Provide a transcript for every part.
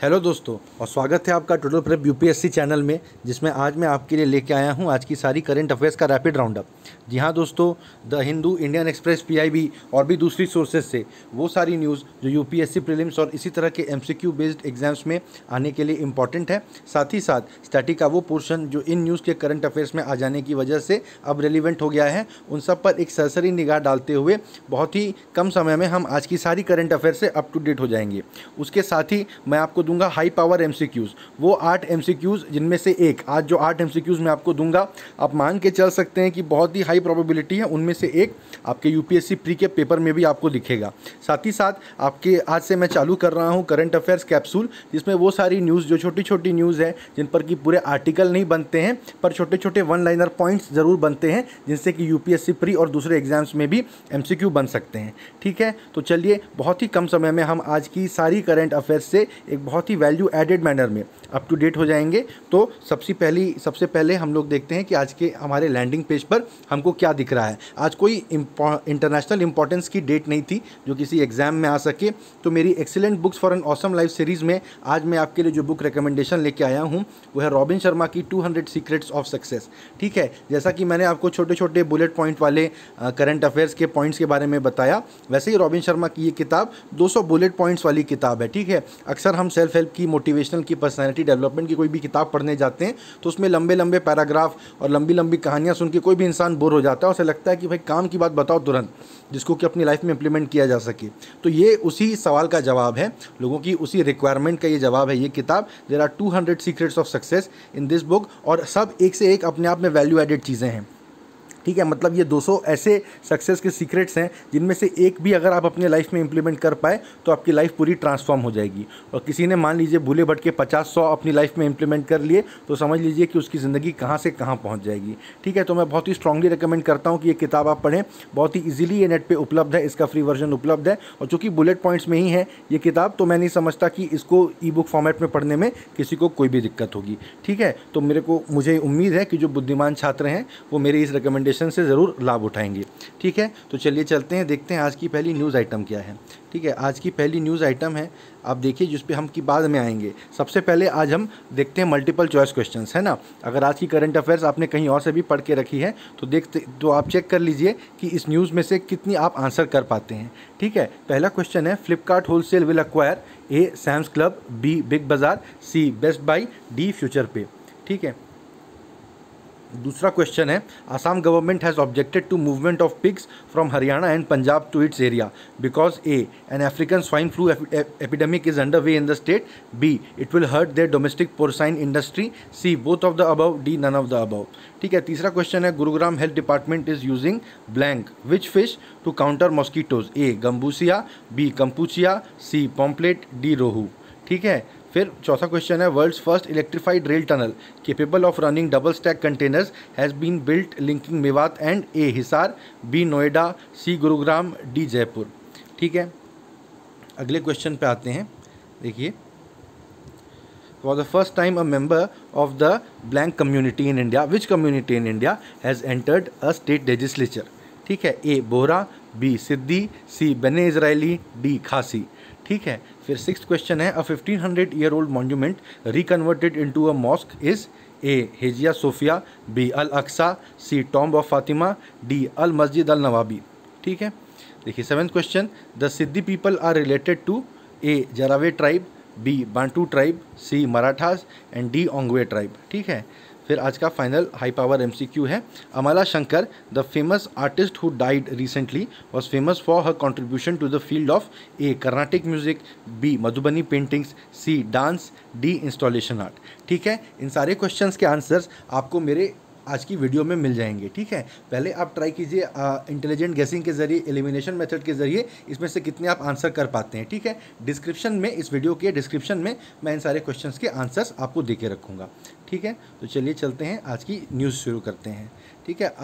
Hello दोस्तों, और स्वागत है आपका टोटल प्रेप यूपीएससी चैनल में, जिसमें आज मैं आपके लिए लेके आया हूं आज की सारी करंट अफेयर्स का रैपिड राउंडअप। जी हाँ दोस्तों, the Hindu, Indian express, PIB और भी दूसरी सोर्सेज से वो सारी न्यूज़ जो यूपीएससी प्रीलिम्स और इसी तरह के एमसीक्यू बेस्ड एग्जाम्स में आने के लिए इंपॉर्टेंट है। साथ ही साथ स्टैटिक का वो पोर्शन जो इन न्यूज़ के करंट अफेयर्स में आ जाने की वजह से अब रेलिवेंट हो गया है, उन सब पर एक सरसरी निगाह डालते हुए बहुत ही कम समय में हम आज की सारी करंट अफेयर से अप टू डेट हो जाएंगे। उसके साथ ही मैं आपको दूंगा हाई पावर एमसीक्यूज़, वो 8 एमसीक्यूज़ जिनमें से एक आज जो 8 एमसीक्यूज़ मैं आपको दूंगा, आप मान के चल सकते हैं कि बहुत ही हाई प्रोबेबिलिटी है उनमें से एक आपके यूपीएससी प्री के पेपर में भी आपको दिखेगा। साथ ही साथ आपके आज से मैं चालू कर रहा हूं करंट अफेयर्स कैप्सूल, जिसमें वो सारी न्यूज़ जो छोटी छोटी न्यूज़ है जिन पर कि पूरे आर्टिकल नहीं बनते हैं पर छोटे छोटे वन लाइनर पॉइंट्स ज़रूर बनते हैं, जिनसे कि यूपीएससी प्री और दूसरे एग्जाम्स में भी एमसीक्यू बन सकते हैं। ठीक है, तो चलिए बहुत ही कम समय में हम आज की सारी करंट अफेयर्स से एक बहुत ही वैल्यू एडेड मैनर में अप टू डेट हो जाएंगे। तो सबसे पहले हम लोग देखते हैं कि आज के हमारे लैंडिंग पेज पर हमको क्या दिख रहा है। आज कोई इंटरनेशनल इंपॉर्टेंस की डेट नहीं थी जो किसी एग्जाम में आ सके, तो मेरी excellent books for an awesome life series में आज मैं आपके लिए जो बुक रिकमेंडेशन लेके आया हूँ वो है रॉबिन शर्मा की 200 सीक्रेट्स ऑफ सक्सेस। ठीक है, जैसा कि मैंने आपको छोटे छोटे बुलेट पॉइंट वाले करंट अफेयर्स के पॉइंट्स के बारे में बताया, वैसे ही रॉबिन शर्मा की ये किताब 200 बुलेट पॉइंट्स वाली किताब है। ठीक है, अक्सर हम सेल्फ हेल्प की, मोटिवेशनल की, पर्सनैलिटी डेवलपमेंट की कोई भी किताब पढ़ने जाते हैं तो उसमें लंबे लंबे पैराग्राफ और लंबी लंबी कहानियाँ सुन के कोई भी इंसान बोर हो जाता है। उसे लगता है कि भाई काम की बात बताओ तुरंत, जिसको कि अपनी लाइफ में इंप्लीमेंट किया जा सके। तो ये उसी सवाल का जवाब है, लोगों की उसी रिक्वायरमेंट का ये जवाब है ये किताब। There are 200 secrets of success in this book, और सब एक से एक अपने आप में वैल्यू एडेड चीज़ें हैं। ठीक है, मतलब ये 200 ऐसे सक्सेस के सीक्रेट्स हैं जिनमें से एक भी अगर आप अपने लाइफ में इंप्लीमेंट कर पाए तो आपकी लाइफ पूरी ट्रांसफॉर्म हो जाएगी। और किसी ने मान लीजिए भूले भटके 50-100 अपनी लाइफ में इंप्लीमेंट कर लिए तो समझ लीजिए कि उसकी ज़िंदगी कहाँ से कहाँ पहुँच जाएगी। ठीक है, तो मैं बहुत ही स्ट्रांगली रिकमेंड करता हूँ कि ये किताब आप पढ़ें। बहुत ही ईजिली ये नेट पर उपलब्ध है, इसका फ्री वर्जन उपलब्ध है, और चूँकि बुलेट पॉइंट्स में ही है ये किताब तो मैं नहीं समझता कि इसको ई बुक फॉर्मेट में पढ़ने में किसी को कोई भी दिक्कत होगी। ठीक है, तो मुझे उम्मीद है कि जो बुद्धिमान छात्र हैं वो मेरी इस रिकमेंडेशन से ज़रूर लाभ उठाएंगे। ठीक है, तो चलिए चलते हैं, देखते हैं आज की पहली न्यूज़ आइटम क्या है। ठीक है, आज की पहली न्यूज़ आइटम है, आप देखिए, जिस पे हम की बाद में आएंगे। सबसे पहले आज हम देखते हैं मल्टीपल चॉइस क्वेश्चंस, है ना। अगर आज की करंट अफेयर्स आपने कहीं और से भी पढ़ के रखी है तो आप चेक कर लीजिए कि इस न्यूज़ में से कितनी आप आंसर कर पाते हैं। ठीक है, पहला क्वेश्चन है, Flipkart wholesale will acquire A Sam's Club, B Big Bazaar, C Best Buy, D Future Pay. ठीक है, दूसरा क्वेश्चन है, Assam government has objected to movement of pigs from Haryana and Punjab to its area because A an African swine flu epidemic is under way in the state, B it will hurt their domestic porcine industry, C both of the above, D none of the above. ठीक है, तीसरा question है, Gurugram health department is using blank which fish to counter mosquitoes, A gambusia, B Kampuchea, C pomfret, D rohu. ठीक है, फिर चौथा question है, world's first electrified rail tunnel capable of running double stack containers has been built linking Mewat and, A Hisar, B Noida, C Gurugram, D Jaipur. ठीक है, अगले question पे आते हैं। देखिए, for the first time a member of the blank community in India, which community in India has entered a state legislature. ठीक है, ए Bohra, B सिद्दी, सी बने इजरायली, डी खासी। ठीक है, फिर सिक्स्थ क्वेश्चन है, a 1500-year-old monument reconverted into a mosque is, A Hagia Sophia, B Al Aqsa, C tomb of Fatima, D Al Masjid al Nabawi. ठीक है, देखिए seventh question, the Siddi people are related to, A Jarawa tribe, B Bantu tribe, C Marathas and D Onge tribe. ठीक है, फिर आज का final high power MCQ है, Amala Shankar the famous artist who died recently was famous for her contribution to the field of, A Carnatic music, B Madhubani paintings, C dance, D installation art. ठीक है, इन सारे questions के आंसर्स आपको मेरे आज की वीडियो में मिल जाएंगे। ठीक है, पहले आप ट्राई कीजिए इंटेलिजेंट गेसिंग के जरिए, एलिमिनेशन मेथड के जरिए इसमें से कितने आप आंसर कर पाते हैं। ठीक है, डिस्क्रिप्शन में, इस वीडियो के डिस्क्रिप्शन में मैं इन सारे क्वेश्चंस के आंसर्स आपको दे के रखूँगा। ठीक है, तो चलिए चलते हैं, आज की न्यूज़ शुरू करते हैं। ठीक है,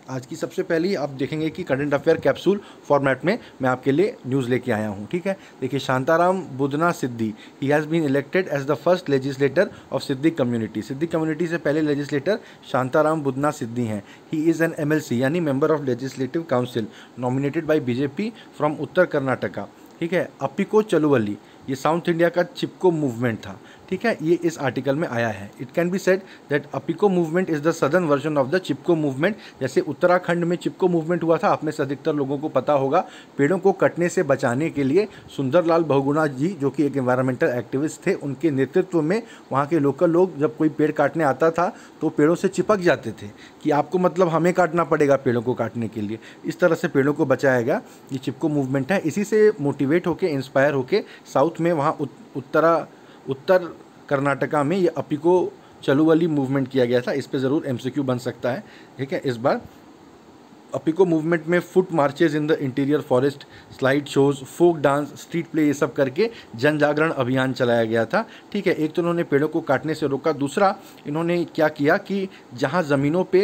आज की सबसे पहली आप देखेंगे कि करंट अफेयर कैप्सूल फॉर्मेट में मैं आपके लिए न्यूज़ लेके आया हूँ। ठीक है, देखिए, Shantaram Budna Siddi, he has been elected as the first legislator of Siddi community. Siddi community से पहले लेजिस्लेटर शांताराम बुदना सिद्दी हैं। ही इज़ एन MLC यानी member of legislative council nominated by BJP from Uttar Karnataka. ठीक है, अप्पिको चलुवल्ली ये साउथ इंडिया का चिपको मूवमेंट था। ठीक है, ये इस आर्टिकल में आया है। It can be said that Appiko movement is the southern version of the Chipko movement. जैसे उत्तराखंड में चिपको मूवमेंट हुआ था, आप में से अधिकतर लोगों को पता होगा, पेड़ों को कटने से बचाने के लिए सुंदरलाल बहुगुणा जी, जो कि एक एनवायरमेंटल एक्टिविस्ट थे, उनके नेतृत्व में वहाँ के लोकल लोग जब कोई पेड़ काटने आता था तो पेड़ों से चिपक जाते थे कि आपको मतलब हमें काटना पड़ेगा पेड़ों को काटने के लिए। इस तरह से पेड़ों को बचाया गया। ये चिपको मूवमेंट है। इसी से मोटिवेट होके, इंस्पायर होके साउथ में वहाँ उत्तर कर्नाटका में ये अपिको चलुवली मूवमेंट किया गया था। इस पे ज़रूर एमसीक्यू बन सकता है। ठीक है, इस बार अपिको मूवमेंट में foot marches in the interior forest, slide shows, folk dance, street play, ये सब करके जन जागरण अभियान चलाया गया था। ठीक है, एक तो उन्होंने पेड़ों को काटने से रोका, दूसरा इन्होंने क्या किया कि जहां ज़मीनों पे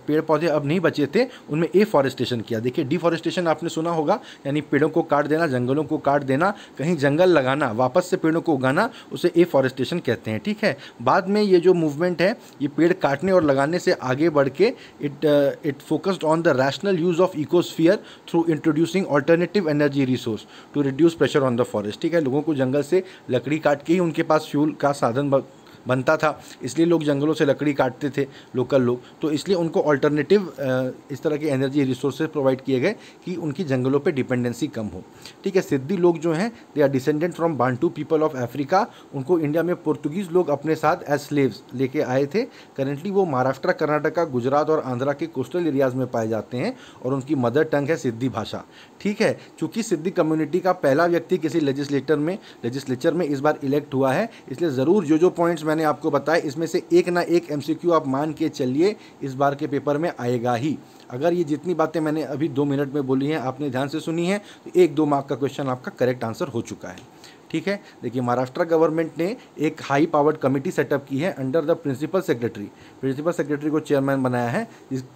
पेड़ पौधे अब नहीं बचे थे उनमें एफॉरेस्टेशन किया। देखिए, डिफॉरेस्टेशन आपने सुना होगा, यानी पेड़ों को काट देना, जंगलों को काट देना, कहीं जंगल लगाना, वापस से पेड़ों को उगाना, उसे एफॉरेस्टेशन कहते हैं। ठीक है, बाद में ये जो मूवमेंट है ये पेड़ काटने और लगाने से आगे बढ़ के it focused on the rational use of ecosphere through introducing alternative energy resource to reduce pressure on the forest। ठीक है, लोगों को जंगल से लकड़ी काट के ही उनके पास फ्यूल का साधन बनता था, इसलिए लोग जंगलों से लकड़ी काटते थे लोकल लोग, तो इसलिए उनको अल्टरनेटिव इस तरह के एनर्जी रिसोर्सेज प्रोवाइड किए गए कि उनकी जंगलों पे डिपेंडेंसी कम हो। ठीक है, सिद्दी लोग जो हैं they are descendant from Bantu people of Africa. उनको इंडिया में पोर्तुगीज़ लोग अपने साथ एज स्लेव्स लेके आए थे। करेंटली वो महाराष्ट्र, कर्नाटका, गुजरात और आंध्रा के कोस्टल एरियाज़ में पाए जाते हैं और उनकी मदर टंग है सिद्धी भाषा। ठीक है, चूँकि सिद्धी कम्युनिटी का पहला व्यक्ति किसी लेजिस्लेचर में इस बार इलेक्ट हुआ है, इसलिए ज़रूर जो पॉइंट्स मैंने आपको बताया इसमें से एक ना एक एमसीक्यू आप मान के चलिए इस बार के पेपर में आएगा ही। अगर ये जितनी बातें मैंने अभी 2 मिनट में बोली हैं आपने ध्यान से सुनी है तो 1-2 मार्क का क्वेश्चन आपका करेक्ट आंसर हो चुका है। ठीक है, देखिए, महाराष्ट्र गवर्नमेंट ने एक हाई पावर्ड कमेटी सेटअप की है अंडर द प्रिंसिपल सेक्रेटरी को चेयरमैन बनाया है,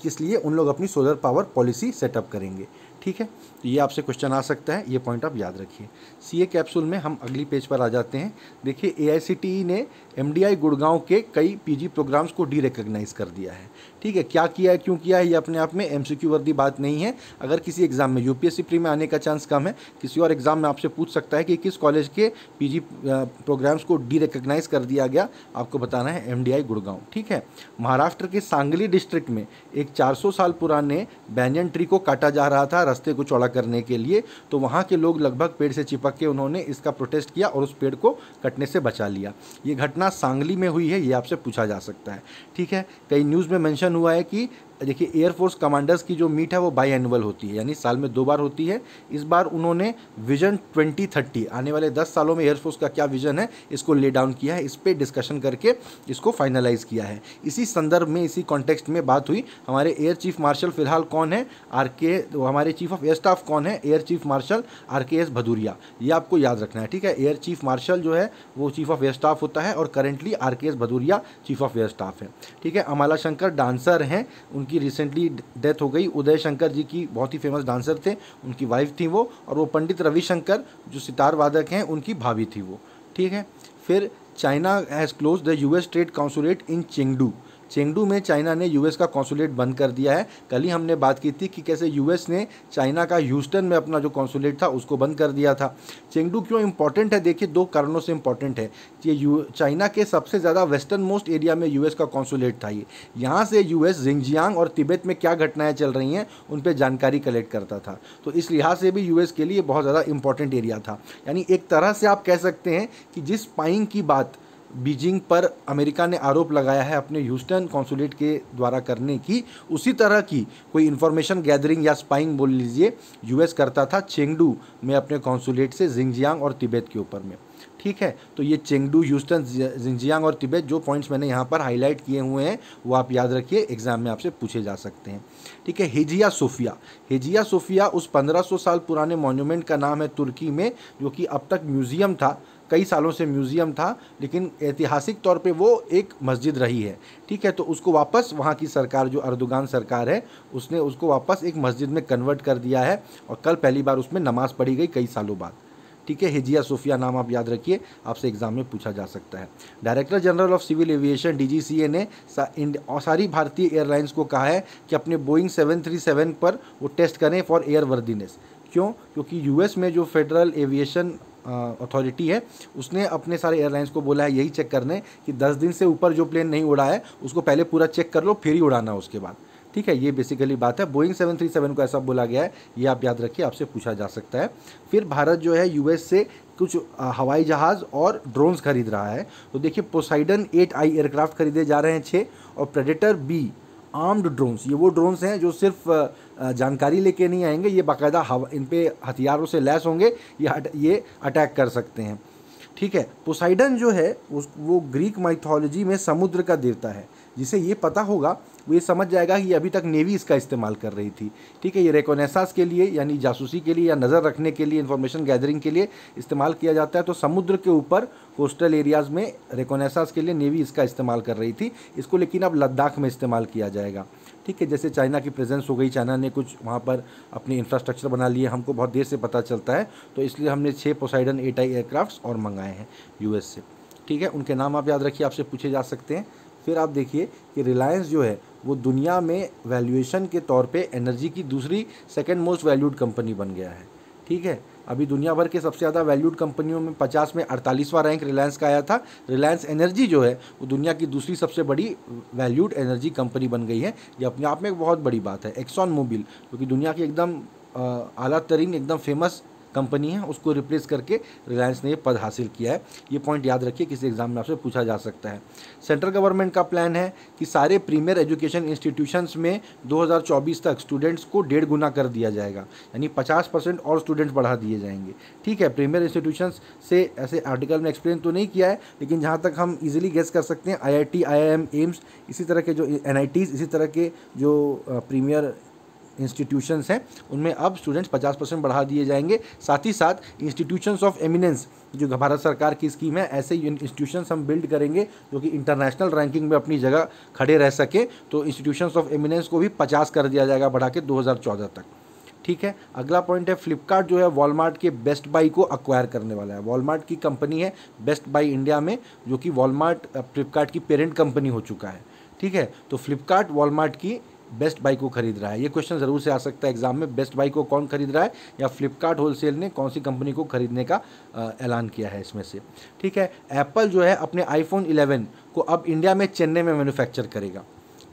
इसलिए उन लोग अपनी सोलर पावर पॉलिसी सेटअप करेंगे। ठीक है, तो ये आपसे क्वेश्चन आ सकता है, ये पॉइंट आप याद रखिए। सीए कैप्सूल में हम अगली पेज पर आ जाते हैं। देखिए, एआईसीटीई ने एमडीआई गुड़गांव के कई पीजी प्रोग्राम्स को डी रिकॉग्नाइज कर दिया है। ठीक है, क्या किया है, क्यों किया है, ये अपने आप में एमसीक्यू वर्दी बात नहीं है। अगर किसी एग्जाम में यूपीएससी प्री में आने का चांस कम है, किसी और एग्जाम में आपसे पूछ सकता है कि किस कॉलेज के पीजी प्रोग्राम्स को डी रिकॉग्नाइज कर दिया गया, आपको बताना है एमडीआई गुड़गांव। ठीक है, महाराष्ट्र के सांगली डिस्ट्रिक्ट में एक 400 साल पुराने बैंयन ट्री को काटा जा रहा था रास्ते को चौड़ा करने के लिए, तो वहाँ के लोग लगभग पेड़ से चिपक के उन्होंने इसका प्रोटेस्ट किया और उस पेड़ को कटने से बचा लिया। ये घटना सांगली में हुई है, ये आपसे पूछा जा सकता है। ठीक है, कई न्यूज़ में मेंशन हुआ है कि देखिए, एयरफोर्स कमांडर्स की जो मीट है वो बाई एनुअल होती है, यानी साल में 2 बार होती है। इस बार उन्होंने विजन 2030, आने वाले 10 सालों में एयरफोर्स का क्या विजन है, इसको ले डाउन किया है, इस पर डिस्कशन करके इसको फाइनलाइज किया है। इसी संदर्भ में, इसी कॉन्टेक्स्ट में बात हुई। हमारे एयर चीफ मार्शल फिलहाल कौन है, हमारे चीफ ऑफ एयर स्टाफ कौन है, air chief marshal RKS Bhadauria, ये आपको याद रखना है। ठीक है, एयर चीफ मार्शल जो है वो चीफ ऑफ एयर स्टाफ होता है और currently RKS Bhadauria chief of air staff है। ठीक है, अमाला शंकर डांसर हैं, उनकी रिसेंटली डेथ हो गई। उदय शंकर जी की बहुत ही फेमस डांसर थे, उनकी वाइफ थी वो, और वो पंडित रविशंकर जो सितार वादक हैं उनकी भाभी थी वो। ठीक है, फिर China has close the US trade consulate in Chengdu में चाइना ने US का कॉन्सुलेट बंद कर दिया है। कल ही हमने बात की थी कि कैसे US ने चाइना का ह्यूस्टन में अपना जो कॉन्सुलेट था उसको बंद कर दिया था। चेंगडू क्यों इंपॉर्टेंट है, देखिए 2 कारणों से इंपॉर्टेंट है। ये चाइना के सबसे ज़्यादा वेस्टर्न मोस्ट एरिया में US का कॉन्सुलेट था। ये यहाँ से US जिंगजियांग और तिब्बत में क्या घटनाएँ चल रही हैं उन पर जानकारी कलेक्ट करता था, तो इस लिहाज से भी US के लिए बहुत ज़्यादा इंपॉर्टेंट एरिया था। यानी एक तरह से आप कह सकते हैं कि जिस स्पाइंग की बात बीजिंग पर अमेरिका ने आरोप लगाया है अपने ह्यूस्टन कॉन्सुलेट के द्वारा करने की, उसी तरह की कोई इन्फॉर्मेशन गैदरिंग या स्पाइंग बोल लीजिए US करता था चेंगडू में अपने कॉन्सुलेट से जिंगजियांग और तिब्बत के ऊपर में। ठीक है, तो ये चेंगडू, ह्यूस्टन, जिंगजियांग और तिब्बत जो पॉइंट्स मैंने यहाँ पर हाईलाइट किए हुए हैं वो आप याद रखिए, एग्जाम में आपसे पूछे जा सकते हैं। ठीक है, हेजिया सोफिया उस 1500 साल पुराने मॉन्यूमेंट का नाम है तुर्की में, जो कि अब तक म्यूज़ियम था, कई सालों से म्यूज़ियम था, लेकिन ऐतिहासिक तौर पे वो एक मस्जिद रही है। ठीक है, तो उसको वापस वहाँ की सरकार, जो अर्दोगान सरकार है, उसने उसको वापस एक मस्जिद में कन्वर्ट कर दिया है और कल पहली बार उसमें नमाज़ पढ़ी गई कई सालों बाद। ठीक है, हेजिया सोफिया नाम आप याद रखिए, आपसे एग्जाम में पूछा जा सकता है। Director general of civil aviation DGCA ने सारी भारतीय एयरलाइंस को कहा है कि अपने बोइंग 737 पर वो टेस्ट करें फॉर एयर वर्दीनेस। क्यों? क्योंकि US में जो फेडरल एविएशन अथॉरिटी है, उसने अपने सारे एयरलाइंस को बोला है यही चेक करने कि 10 दिन से ऊपर जो प्लेन नहीं उड़ा है उसको पहले पूरा चेक कर लो, फिर ही उड़ाना उसके बाद। ठीक है, ये बेसिकली बात है। बोइंग 737 को ऐसा बोला गया है, ये आप याद रखिए, आपसे पूछा जा सकता है। फिर भारत जो है यूएस से कुछ हवाई जहाज़ और ड्रोन्स खरीद रहा है। तो देखिए, पोसाइडन 8I एयरक्राफ्ट खरीदे जा रहे हैं 6, और प्रेडेटर B आर्म्ड ड्रोन्स, ये वो ड्रोन्स हैं जो सिर्फ जानकारी लेके नहीं आएंगे, ये बाकायदा इन पे हथियारों से लैस होंगे, ये अटैक कर सकते हैं। ठीक है, पोसाइडन जो है वो ग्रीक माइथोलॉजी में समुद्र का देवता है। जिसे ये पता होगा वो ये समझ जाएगा कि अभी तक नेवी इसका इस्तेमाल कर रही थी। ठीक है, ये रेकोनेसास के लिए यानी जासूसी के लिए या नज़र रखने के लिए, इंफॉर्मेशन गैदरिंग के लिए इस्तेमाल किया जाता है। तो समुद्र के ऊपर कोस्टल एरियाज़ में रेकोनेसास के लिए नेवी इसका इस्तेमाल कर रही थी। इसको लेकिन अब लद्दाख में इस्तेमाल किया जाएगा। ठीक है, जैसे चाइना की प्रेजेंस हो गई, चाइना ने कुछ वहाँ पर अपनी इंफ्रास्ट्रक्चर बना लिए, हमको बहुत देर से पता चलता है, तो इसलिए हमने 6 पोसाइडन 8I एयरक्राफ्ट्स और मंगाए हैं यूएस से। ठीक है, उनके नाम आप याद रखिए, आपसे पूछे जा सकते हैं। फिर आप देखिए कि रिलायंस जो है वो दुनिया में वैल्यूएशन के तौर पे एनर्जी की दूसरी सेकंड मोस्ट वैल्यूड कंपनी बन गया है। ठीक है, अभी दुनिया भर के सबसे ज़्यादा वैल्यूड कंपनियों में 50 में 48वां रैंक रिलायंस का आया था। रिलायंस एनर्जी जो है वो दुनिया की दूसरी सबसे बड़ी वैल्यूड एनर्जी कंपनी बन गई है। ये अपने आप में एक बहुत बड़ी बात है। एक्सॉन मोबिल जो कि दुनिया की एकदम आला तरीन एकदम फेमस कंपनी है, उसको रिप्लेस करके रिलायंस ने ये पद हासिल किया है। ये पॉइंट याद रखिए, किसी एग्जाम में आपसे पूछा जा सकता है। सेंट्रल गवर्नमेंट का प्लान है कि सारे प्रीमियर एजुकेशन इंस्टीट्यूशंस में 2024 तक स्टूडेंट्स को 1.5 गुना कर दिया जाएगा, यानी 50% और स्टूडेंट्स बढ़ा दिए जाएंगे। ठीक है, प्रीमियर इंस्टीट्यूशंस से ऐसे आर्टिकल में एक्सप्लेन तो नहीं किया है, लेकिन जहाँ तक हम इजीली गेस कर सकते हैं, IIT, IIM, एम्स, इसी तरह के जो NITs, इसी तरह के जो प्रीमियर इंस्टीट्यूशंस हैं उनमें अब स्टूडेंट्स 50% बढ़ा दिए जाएंगे। साथ ही साथ इंस्टीट्यूशंस ऑफ एमिनेंस जो भारत सरकार की स्कीम है, ऐसे इंस्टीट्यूशंस हम बिल्ड करेंगे जो कि इंटरनेशनल रैंकिंग में अपनी जगह खड़े रह सके। तो इंस्टीट्यूशंस ऑफ एमिनेंस को भी 50 कर दिया जाएगा बढ़ा के 2014 तक। ठीक है, अगला पॉइंट है, फ्लिपकार्ट जो है वॉलमार्ट के बेस्ट बाई को अक्वायर करने वाला है। वॉलमार्ट की कंपनी है बेस्ट बाई इंडिया में, जो कि वॉलमार्ट फ्लिपकार्ट की पेरेंट कंपनी हो चुका है। ठीक है, तो फ्लिपकार्ट वॉलमार्ट की बेस्ट बाई को खरीद रहा है। ये क्वेश्चन ज़रूर से आ सकता है एग्जाम में, बेस्ट बाई को कौन खरीद रहा है, या फ्लिपकार्ट होलसेल ने कौन सी कंपनी को खरीदने का ऐलान किया है इसमें से। ठीक है, एप्पल जो है अपने iPhone 11 को अब इंडिया में चेन्नई में मैन्युफैक्चर करेगा।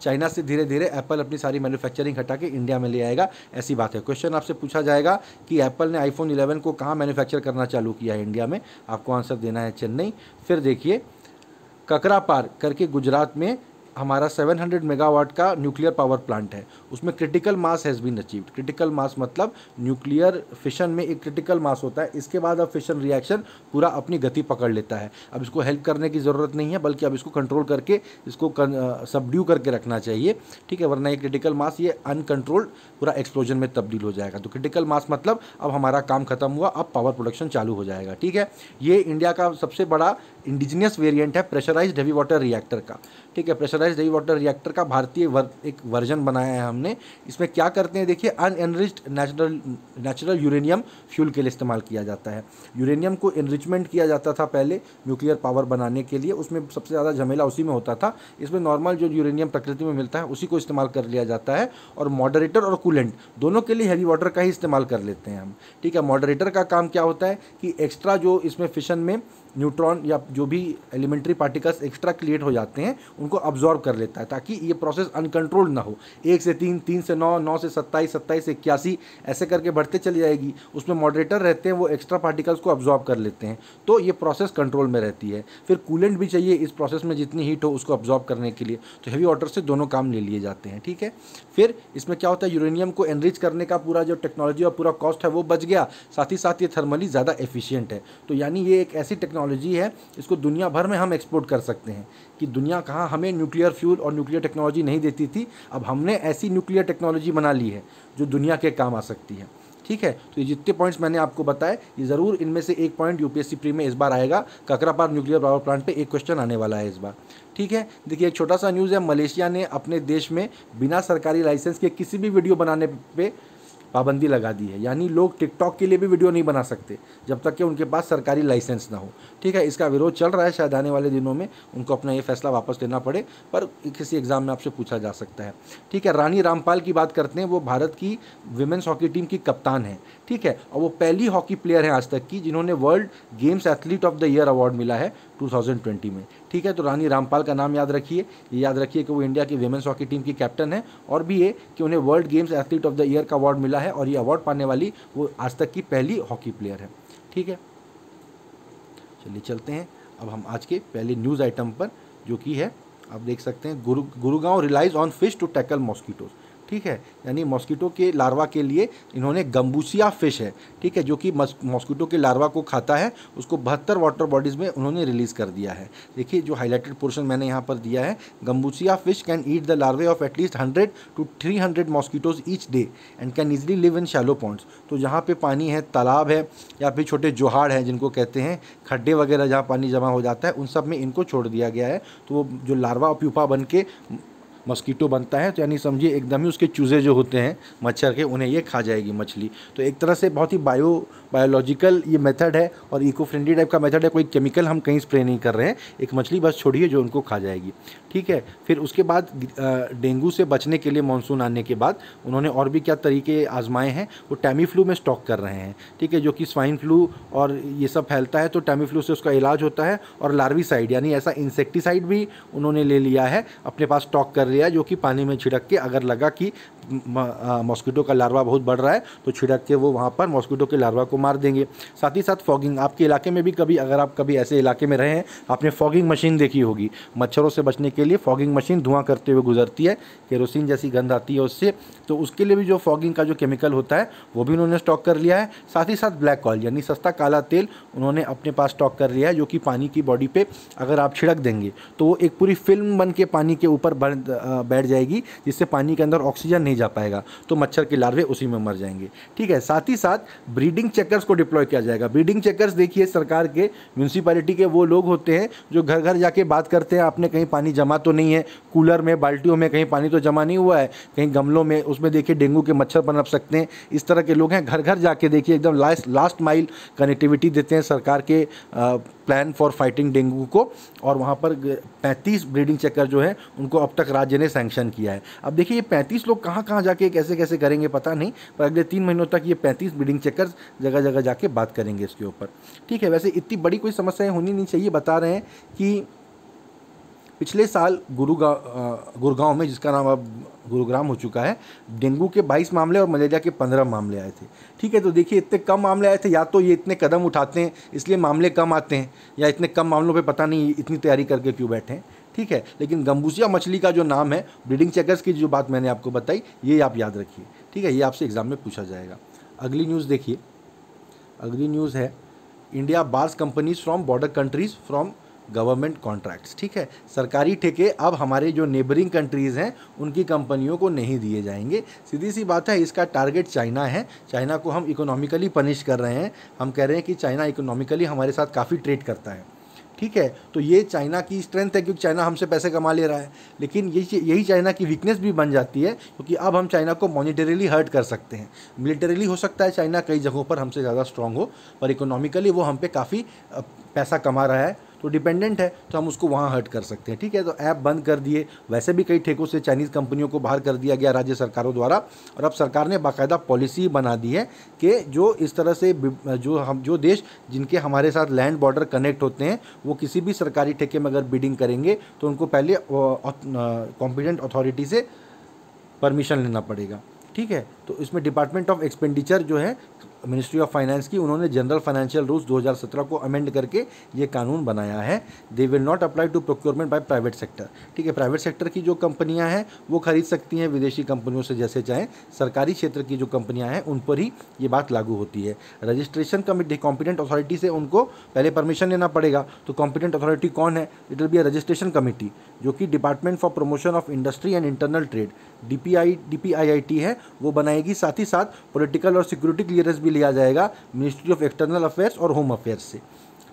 चाइना से धीरे धीरे एप्पल अपनी सारी मैन्युफैक्चरिंग हटा के इंडिया में ले आएगा, ऐसी बात है। क्वेश्चन आपसे पूछा जाएगा कि एप्पल ने iPhone 11 को कहाँ मैन्युफैक्चर करना चालू किया है इंडिया में, आपको आंसर देना है चेन्नई। फिर देखिए, ककरापार करके गुजरात में हमारा 700 मेगावाट का न्यूक्लियर पावर प्लांट है, उसमें critical mass has been achieved. Critical mass मतलब न्यूक्लियर फिशन में एक क्रिटिकल मास होता है, इसके बाद अब फिशन रिएक्शन पूरा अपनी गति पकड़ लेता है। अब इसको हेल्प करने की ज़रूरत नहीं है, बल्कि अब इसको कंट्रोल करके इसको सबड्यू करके रखना चाहिए। ठीक है, वरना ये क्रिटिकल मास ये अनकंट्रोल्ड पूरा एक्सप्लोजन में तब्दील हो जाएगा। तो क्रिटिकल मास मतलब अब हमारा काम खत्म हुआ, अब पावर प्रोडक्शन चालू हो जाएगा। ठीक है, ये इंडिया का सबसे बड़ा इंडिजिनियस वेरिएंट है प्रेशराइज्ड हेवी वाटर रिएक्टर का। ठीक है, प्रेशराइज्ड हेवी वाटर रिएक्टर का भारतीय एक वर्जन बनाया है हमने। इसमें क्या करते हैं देखिए, अनएनरिच्ड नेचुरल यूरेनियम फ्यूल के लिए इस्तेमाल किया जाता है। यूरेनियम को एनरिचमेंट किया जाता था पहले न्यूक्लियर पावर बनाने के लिए, उसमें सबसे ज़्यादा झमेला उसी में होता था। इसमें नॉर्मल जो यूरेनियम प्रकृति में मिलता है उसी को इस्तेमाल कर लिया जाता है, और मॉडरेटर और कूलेंट दोनों के लिए हैवी वाटर का ही इस्तेमाल कर लेते हैं हम। ठीक है, मॉडरेटर का काम क्या होता है कि एक्स्ट्रा जो इसमें फिशन में न्यूट्रॉन या जो भी एलिमेंट्री पार्टिकल्स एक्स्ट्रा क्रिएट हो जाते हैं उनको अब्जॉर्ब कर लेता है, ताकि ये प्रोसेस अनकंट्रोल्ड ना हो। 1 से 3, 3 से 9, 9 से 27, 27 से 81 ऐसे करके बढ़ते चली जाएगी। उसमें मॉडरेटर रहते हैं, वो एक्स्ट्रा पार्टिकल्स को अब्जॉर्ब कर लेते हैं, तो ये प्रोसेस कंट्रोल में रहती है। फिर कूलेंट भी चाहिए इस प्रोसेस में, जितनी हीट हो उसको अब्जॉर्ब करने के लिए, तो हैवी वाटर से दोनों काम ले लिए जाते हैं। ठीक है, फिर इसमें क्या होता है, यूरेनियम को एनरिच करने का पूरा जो टेक्नोलॉजी और पूरा कॉस्ट है वो बच गया, साथ ही साथ ये थर्मली ज़्यादा एफिशिएंट है। तो यानी ये एक ऐसी टेक्नोलॉजी है, इसको दुनिया भर में हम एक्सपोर्ट कर सकते हैं कि दुनिया कहाँ हमें न्यूक्लियर फ्यूल और न्यूक्लियर टेक्नोलॉजी नहीं देती थी, अब हमने ऐसी न्यूक्लियर टेक्नोलॉजी बना ली है जो दुनिया के काम आ सकती है। ठीक है, तो ये जितने पॉइंट्स मैंने आपको बताए, ये ज़रूर इनमें से एक पॉइंट यूपीएससी प्री में इस बार आएगा। ककरापार न्यूक्लियर पावर प्लांट पे एक क्वेश्चन आने वाला है इस बार। ठीक है, देखिए एक छोटा सा न्यूज़ है, मलेशिया ने अपने देश में बिना सरकारी लाइसेंस के किसी भी वीडियो बनाने पे पाबंदी लगा दी है, यानी लोग टिकटॉक के लिए भी वीडियो नहीं बना सकते जब तक कि उनके पास सरकारी लाइसेंस ना हो। ठीक है, इसका विरोध चल रहा है, शायद आने वाले दिनों में उनको अपना ये फैसला वापस लेना पड़े, पर किसी एग्जाम में आपसे पूछा जा सकता है। ठीक है, रानी रामपाल की बात करते हैं। वो भारत की विमेंस हॉकी टीम की कप्तान है। ठीक है, और वो पहली हॉकी प्लेयर है आज तक की जिन्होंने world games athlete of the year award मिला है 2020 में। ठीक है, तो रानी रामपाल का नाम याद रखिए। ये याद रखिए कि वो इंडिया की विमेंस हॉकी टीम की कैप्टन है, और भी ये कि उन्हें world games athlete of the year का अवार्ड मिला है, और ये अवार्ड पाने वाली वो आज तक की पहली हॉकी प्लेयर है। ठीक है, चलिए चलते हैं अब हम आज के पहले न्यूज़ आइटम पर, जो कि है आप देख सकते हैं, Gurugaon relies on fish to tackle mosquitoes. ठीक है, यानी मॉस्किटो के लार्वा के लिए इन्होंने गंबूसिया फिश है, ठीक है, जो कि मॉस्किटो के लार्वा को खाता है, उसको 72 वाटर बॉडीज़ में उन्होंने रिलीज़ कर दिया है। देखिए जो हाईलाइटेड पोर्शन मैंने यहाँ पर दिया है, gambusia fish can eat the larvae of at least 100 to 300 mosquitoes each day and can easily live in shallow ponds. तो जहाँ पे पानी है, तालाब है, या फिर छोटे जोहाड़ हैं जिनको कहते हैं, खड्डे वगैरह जहाँ पानी जमा हो जाता है, उन सब में इनको छोड़ दिया गया है। तो वो जो लार्वा प्यूपा बन के मस्कीटो बनता है, तो यानी समझिए एकदम ही उसके चूजे जो होते हैं मच्छर के, उन्हें ये खा जाएगी मछली। तो एक तरह से बहुत ही बायोलॉजिकल ये मेथड है और इको फ्रेंडली टाइप का मेथड है। कोई केमिकल हम कहीं स्प्रे नहीं कर रहे हैं, एक मछली बस छोड़िए जो उनको खा जाएगी। ठीक है, फिर उसके बाद डेंगू से बचने के लिए मानसून आने के बाद उन्होंने और भी क्या तरीके आजमाए हैं, वो टैमी फ्लू में स्टॉक कर रहे हैं। ठीक है, जो कि स्वाइन फ्लू और ये सब फैलता है, तो टैमी फ्लू से उसका इलाज होता है। और लार्विसाइड यानी ऐसा इंसेक्टिसाइड भी उन्होंने ले लिया है, अपने पास स्टॉक कर लिया है, जो कि पानी में छिड़क के अगर लगा कि मॉस्किटो का लार्वा बहुत बढ़ रहा है तो छिड़क के वो वहाँ पर मॉस्किटो के लार्वा को मार देंगे। साथ ही साथ फॉगिंग, आपके इलाके में भी कभी अगर आप कभी ऐसे इलाके में रहे हैं, आपने फॉगिंग मशीन देखी होगी। मच्छरों से बचने के लिए फॉगिंग मशीन धुआं करते हुए गुजरती है, केरोसिन जैसी गंध आती है उससे, तो उसके लिए भी जो फॉगिंग का जो केमिकल होता है वो भी उन्होंने स्टॉक कर लिया है। साथ ही साथ ब्लैक ऑयल यानी सस्ता काला तेल उन्होंने अपने पास स्टॉक कर लिया है, जो कि पानी की बॉडी पे अगर आप छिड़क देंगे तो वो एक पूरी फिल्म बन के पानी के ऊपर बैठ जाएगी, जिससे पानी के अंदर ऑक्सीजन नहीं जा पाएगा, तो मच्छर के लार्वे उसी में मर जाएंगे। ठीक है, साथ ही साथ ब्रीडिंग चेकर्स को डिप्लॉय किया जाएगा। ब्रीडिंग चेकर्स देखिए सरकार के, म्यूनसिपैलिटी के वो लोग होते हैं जो घर घर जाके बात करते हैं, आपने कहीं पानी जमा तो नहीं है, कूलर में, बाल्टियों में कहीं पानी तो जमा नहीं हुआ है, कहीं गमलों में, उसमें देखिए डेंगू के मच्छर पनप सकते हैं। इस तरह के लोग हैं, घर घर जाके देखिए एकदम लास्ट माइल कनेक्टिविटी देते हैं सरकार के प्लान फॉर फाइटिंग डेंगू को, और वहाँ पर 35 ब्रीडिंग चेकर जो है उनको अब तक राज्य ने सैंक्शन किया है। अब देखिए ये 35 लोग कहाँ कहाँ जाके कैसे कैसे करेंगे पता नहीं, पर अगले 3 महीनों तक ये 35 ब्रीडिंग चेकर्स जगह जगह जाके बात करेंगे इसके ऊपर। ठीक है, वैसे इतनी बड़ी कोई समस्याएं होनी नहीं चाहिए। बता रहे हैं कि पिछले साल गुरुगांव में, जिसका नाम अब गुरुग्राम हो चुका है, डेंगू के 22 मामले और मलेरिया के 15 मामले आए थे। ठीक है, तो देखिए इतने कम मामले आए थे, या तो ये इतने कदम उठाते हैं इसलिए मामले कम आते हैं, या इतने कम मामलों पे पता नहीं इतनी तैयारी करके क्यों बैठे हैं। ठीक है, लेकिन गंबूसिया मछली का जो नाम है, ब्रीडिंग चेकर्स की जो बात मैंने आपको बताई, ये आप याद रखिए। ठीक है, ये आपसे एग्जाम में पूछा जाएगा। अगली न्यूज़ देखिए, अगली न्यूज़ है India bars companies from border countries from government contracts. ठीक है, सरकारी ठेके अब हमारे जो नेबरिंग कंट्रीज़ हैं उनकी कंपनियों को नहीं दिए जाएंगे। सीधी सी बात है, इसका टारगेट चाइना है। चाइना को हम इकोनॉमिकली पनिश कर रहे हैं। हम कह रहे हैं कि चाइना इकोनॉमिकली हमारे साथ काफ़ी ट्रेड करता है। ठीक है, तो ये चाइना की स्ट्रेंथ है क्योंकि चाइना हमसे पैसे कमा ले रहा है, लेकिन यही चाइना की वीकनेस भी बन जाती है, क्योंकि अब हम चाइना को मॉनिटरीली हर्ट कर सकते हैं। मिलिटरीली हो सकता है चाइना कई जगहों पर हमसे ज़्यादा स्ट्रांग हो, पर इकोनॉमिकली वो हम पे काफ़ी पैसा कमा रहा है, तो डिपेंडेंट है, तो हम उसको वहाँ हर्ट कर सकते हैं। ठीक है, तो ऐप बंद कर दिए। वैसे भी कई ठेकों से चाइनीज़ कंपनियों को बाहर कर दिया गया राज्य सरकारों द्वारा, और अब सरकार ने बाकायदा पॉलिसी बना दी है कि जो इस तरह से जो देश जिनके हमारे साथ लैंड बॉर्डर कनेक्ट होते हैं, वो किसी भी सरकारी ठेके में अगर बिडिंग करेंगे तो उनको पहले कॉम्पिटेंट अथॉरिटी से परमिशन लेना पड़ेगा। ठीक है, तो इसमें डिपार्टमेंट ऑफ एक्सपेंडिचर जो है मिनिस्ट्री ऑफ फाइनेंस की, उन्होंने जनरल फाइनेंशियल रूल्स 2017 को अमेंड करके ये कानून बनाया है। They will not apply to procurement by private sector. ठीक है, प्राइवेट सेक्टर की जो कंपनियां हैं वो खरीद सकती हैं विदेशी कंपनियों से जैसे चाहें, सरकारी क्षेत्र की जो कंपनियां हैं उन पर ही ये बात लागू होती है। रजिस्ट्रेशन कमिटी, कॉम्पिटेंट अथॉरिटी से उनको पहले परमिशन लेना पड़ेगा। तो कॉम्पिटेंट अथॉरिटी कौन है? It will be a registration committee, जो कि department for promotion of industry and internal trade DPIIT है, वो बनाएगी। साथ ही साथ पॉलिटिकल और सिक्योरिटी क्लियरेंस भी लिया जाएगा मिनिस्ट्री ऑफ एक्सटर्नल अफेयर्स और होम अफेयर्स से।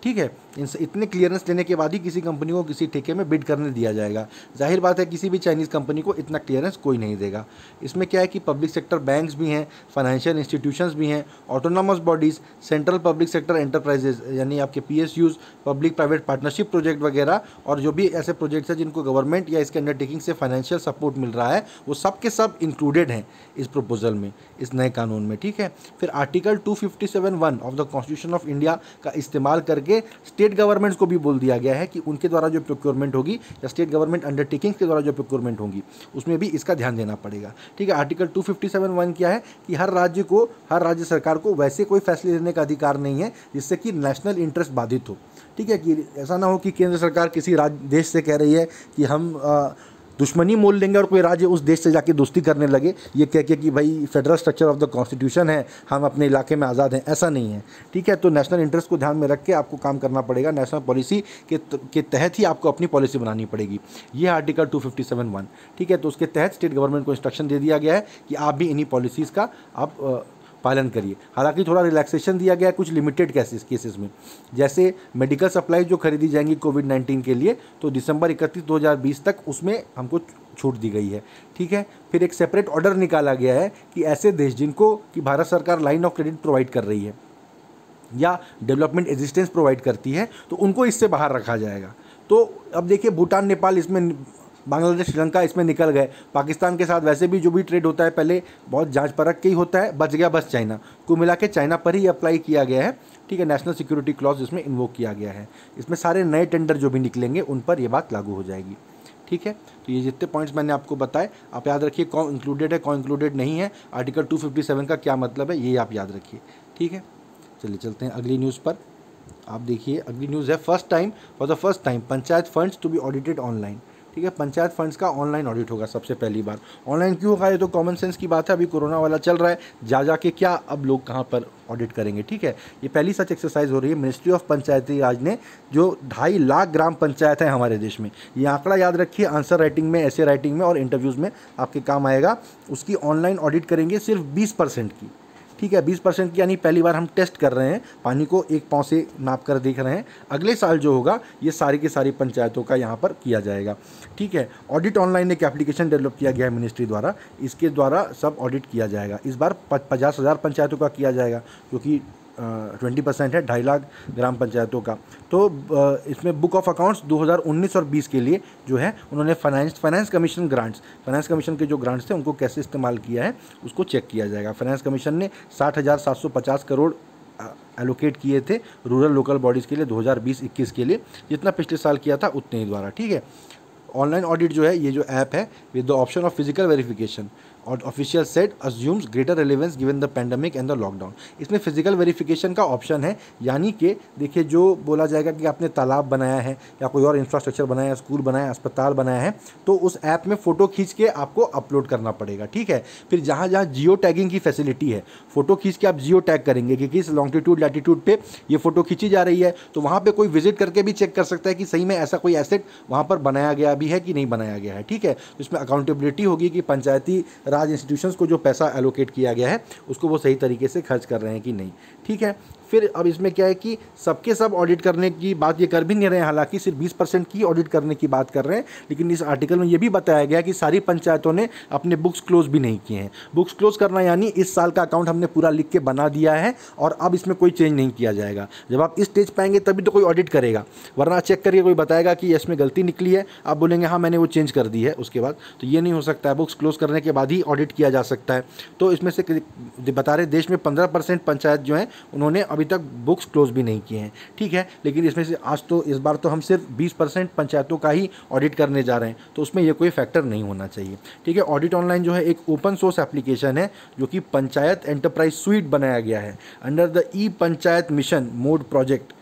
ठीक है, इतने क्लियरेंस लेने के बाद ही किसी कंपनी को किसी ठेके में बिड करने दिया जाएगा। जाहिर बात है किसी भी चाइनीज़ कंपनी को इतना क्लियरेंस कोई नहीं देगा। इसमें क्या है कि पब्लिक सेक्टर बैंक्स भी हैं, फाइनेंशियल इंस्टीट्यूशंस भी हैं, autonomous bodies, central public sector enterprises यानी आपके PSUs, public private partnership project वगैरह, और जो भी ऐसे प्रोजेक्ट्स हैं जिनको गवर्नमेंट या इसके अंडरटेकिंग से फाइनेंशियल सपोर्ट मिल रहा है, वो सब के सब इंक्लूडेड हैं इस प्रपोजल में, इस नए कानून में। ठीक है, फिर article 257(1) of the constitution of India का इस्तेमाल करके स्टेट गवर्नमेंट्स को भी बोल दिया गया है कि उनके द्वारा जो प्रोक्योरमेंट होगी या स्टेट गवर्नमेंट अंडरटेकिंग्स के द्वारा जो प्रोक्योरमेंट होगी उसमें भी इसका ध्यान देना पड़ेगा। ठीक है, आर्टिकल 257(1) क्या है कि हर राज्य सरकार को वैसे कोई फैसले लेने का अधिकार नहीं है जिससे कि नेशनल इंटरेस्ट बाधित हो। ठीक है, कि ऐसा ना हो कि केंद्र सरकार किसी देश से कह रही है कि हम दुश्मनी मोल लेंगे और कोई राज्य उस देश से जाके दोस्ती करने लगे ये कह के कि भाई federal structure of the constitution है, हम अपने इलाके में आज़ाद हैं, ऐसा नहीं है। ठीक है, तो नेशनल इंटरेस्ट को ध्यान में रख के आपको काम करना पड़ेगा, नेशनल पॉलिसी के तहत ही आपको अपनी पॉलिसी बनानी पड़ेगी। ये आर्टिकल 257(1). ठीक है, तो उसके तहत स्टेट गवर्नमेंट को इंस्ट्रक्शन दे दिया गया है कि आप भी इन्हीं पॉलिसीज़ का आप पालन करिए। हालांकि थोड़ा रिलैक्सेशन दिया गया है कुछ लिमिटेड केसेस में, जैसे मेडिकल सप्लाईज जो खरीदी जाएंगी कोविड-19 के लिए, तो दिसंबर 31, 2020 तक उसमें हमको छूट दी गई है। ठीक है, फिर एक सेपरेट ऑर्डर निकाला गया है कि ऐसे देश जिनको कि भारत सरकार लाइन ऑफ क्रेडिट प्रोवाइड कर रही है या डेवलपमेंट एसिस्टेंस प्रोवाइड करती है, तो उनको इससे बाहर रखा जाएगा। तो अब देखिए भूटान, नेपाल इसमें, बांग्लादेश, श्रीलंका इसमें निकल गए। पाकिस्तान के साथ वैसे भी जो भी ट्रेड होता है पहले बहुत जांच परख के ही होता है, बच गया बस चाइना को मिला के चाइना पर ही अप्लाई किया गया है। ठीक है, नेशनल सिक्योरिटी क्लॉज इसमें इन्वोक किया गया है। इसमें सारे नए टेंडर जो भी निकलेंगे उन पर ये बात लागू हो जाएगी। ठीक है, तो ये जितने पॉइंट्स मैंने आपको बताए आप याद रखिए, कौन इंक्लूडेड है कौन इंक्लूडेड नहीं है, आर्टिकल 257 का क्या मतलब है ये आप याद रखिए। ठीक है, चलिए चलते हैं अगली न्यूज़ पर। आप देखिए अगली न्यूज़ है, for the first time panchayat funds to be audited online. ठीक है, पंचायत फंड्स का ऑनलाइन ऑडिट होगा सबसे पहली बार। ऑनलाइन क्यों होगा, ये तो कॉमन सेंस की बात है, अभी कोरोना वाला चल रहा है, जा के क्या अब लोग कहाँ पर ऑडिट करेंगे। ठीक है, ये पहली सच एक्सरसाइज हो रही है। मिनिस्ट्री ऑफ पंचायती राज ने, जो 2.5 लाख ग्राम पंचायत है हमारे देश में, ये आंकड़ा याद रखिए, आंसर राइटिंग में, ऐसे राइटिंग में और इंटरव्यूज़ में आपके काम आएगा। उसकी ऑनलाइन ऑडिट करेंगे सिर्फ 20% की। ठीक है, 20% की, यानी पहली बार हम टेस्ट कर रहे हैं, पानी को एक पाँव से नाप कर देख रहे हैं। अगले साल जो होगा ये सारी की सारी पंचायतों का यहाँ पर किया जाएगा। ठीक है, ऑडिट ऑनलाइन एक एप्लीकेशन डेवलप किया गया है मिनिस्ट्री द्वारा, इसके द्वारा सब ऑडिट किया जाएगा। इस बार 50,000 पंचायतों का किया जाएगा, क्योंकि 20% है 2.5 लाख ग्राम पंचायतों का। तो इसमें बुक ऑफ अकाउंट्स 2019 और 20 के लिए जो है उन्होंने फाइनेंस कमीशन के जो ग्रांट्स थे उनको कैसे इस्तेमाल किया है उसको चेक किया जाएगा। फाइनेंस कमीशन ने 60,750 करोड़ एलोकेट किए थे रूरल लोकल बॉडीज़ के लिए 2020-21 के लिए, जितना पिछले साल किया था उतने ही द्वारा। ठीक है, ऑनलाइन ऑडिट जो है, ये जो ऐप है with the option of physical verification और official set assumes greater relevance given the pandemic and the lockdown. इसमें फिजिकल वेरिफिकेशन का ऑप्शन है, यानी कि देखिए जो बोला जाएगा कि आपने तालाब बनाया है या कोई और इंफ्रास्ट्रक्चर बनाया है, स्कूल बनाया है, अस्पताल बनाया है, तो उस ऐप में फ़ोटो खींच के आपको अपलोड करना पड़ेगा। ठीक है, फिर जहाँ जहाँ जियो टैगिंग की फैसिलिटी है, फ़ोटो खींच के आप जियो टैग करेंगे कि किस लॉन्गिट्यूड लैटिट्यूड पे ये फ़ोटो खींची जा रही है, तो वहाँ पर कोई विजिट करके भी चेक कर सकता है कि सही में ऐसा कोई एसेट वहाँ पर बनाया गया भी है कि नहीं बनाया गया है। ठीक है, तो इसमें अकाउंटेबिलिटी होगी कि पंचायती राज इंस्टीट्यूशंस को जो पैसा एलोकेट किया गया है उसको वो सही तरीके से खर्च कर रहे हैं कि नहीं। ठीक है, फिर अब इसमें क्या है कि सबके सब ऑडिट करने की बात ये कर भी नहीं रहे हैं, हालांकि सिर्फ 20% की ऑडिट करने की बात कर रहे हैं, लेकिन इस आर्टिकल में ये भी बताया गया कि सारी पंचायतों ने अपने बुक्स क्लोज भी नहीं किए हैं। बुक्स क्लोज करना यानी इस साल का अकाउंट हमने पूरा लिख के बना दिया है और अब इसमें कोई चेंज नहीं किया जाएगा। जब आप इस स्टेज पे आएंगे तभी तो कोई ऑडिट करेगा, वरना चेक करके कोई बताएगा कि इसमें गलती निकली है, आप बोलेंगे हाँ मैंने वो चेंज कर दी है उसके बाद, तो ये नहीं हो सकता है। बुक्स क्लोज करने के बाद ही ऑडिट किया जा सकता है। तो इसमें से बता रहे देश में 15% पंचायत जो हैं उन्होंने अभी तक बुक्स क्लोज भी नहीं किए हैं। ठीक है, लेकिन इसमें से आज तो इस बार तो हम सिर्फ 20% पंचायतों का ही ऑडिट करने जा रहे हैं, तो उसमें ये कोई फैक्टर नहीं होना चाहिए। ठीक है, ऑडिट ऑनलाइन जो है एक ओपन सोर्स एप्लीकेशन है जो कि पंचायत एंटरप्राइज स्वीट बनाया गया है under the e panchayat mission mode project